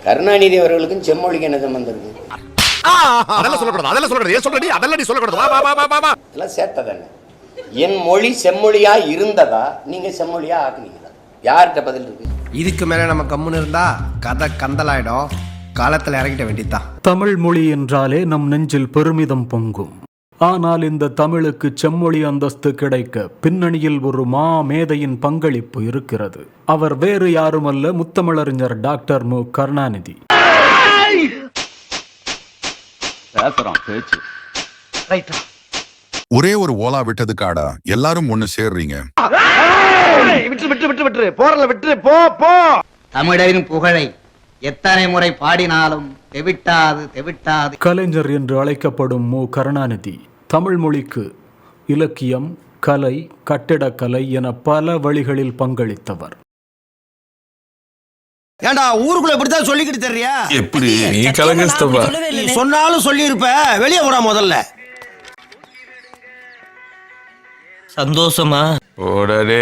கருணாநிதி அவர்களுக்கும் செம்மொழிக்கு என்ன சம்பந்தம் இருக்கு? இதெல்லாம் சேர்த்ததானே. என் மொழி செம்மொழியா இருந்ததா, நீங்க செம்மொழியா ஆக்குனீங்களா? யார்கிட்ட பதில் இருக்கு? இதுக்கு மேல நம்ம கம்முன்னு இருந்தா கதை கந்தலாயிடும். காலத்துல இறங்கிட்ட வேண்டியதான். தமிழ் மொழி என்றாலே நம் நெஞ்சில் பெருமிதம் பொங்கும். ஆனால் இந்த தமிழுக்கு செம்மொழி அந்தஸ்து கிடைக்க பின்னணியில் ஒரு மேதையின் பங்களிப்பு இருக்கிறது. அவர் வேறு யாருமல்ல, முத்தமிழறிஞர் டாக்டர் மு. கருணாநிதி. ஒரே ஒரு ஓலா விட்டதுக்காடா எல்லாரும் ஒண்ணு சேர்றீங்க. தமிழரின் புகழை எத்தனை முறை பாடினாலும் தெவிட்டாது. கலைஞர் என்று அழைக்கப்படும் மு. கருணாநிதி தமிழ் மொழிக்கு இலக்கியம், கலை, கட்டிடக்கலை என பல வழிகளில் பங்களித்தவர். ஏண்டா ஊருக்குள்ள இப்படித்தான் சொல்லிக்கிட்டு தெரியா? எப்படி நீ கலங்கஸ்தபா சொன்னாலும் சொல்லி இருப்ப. வெளியே போடா முதல்ல. சந்தோஷமா ஓடே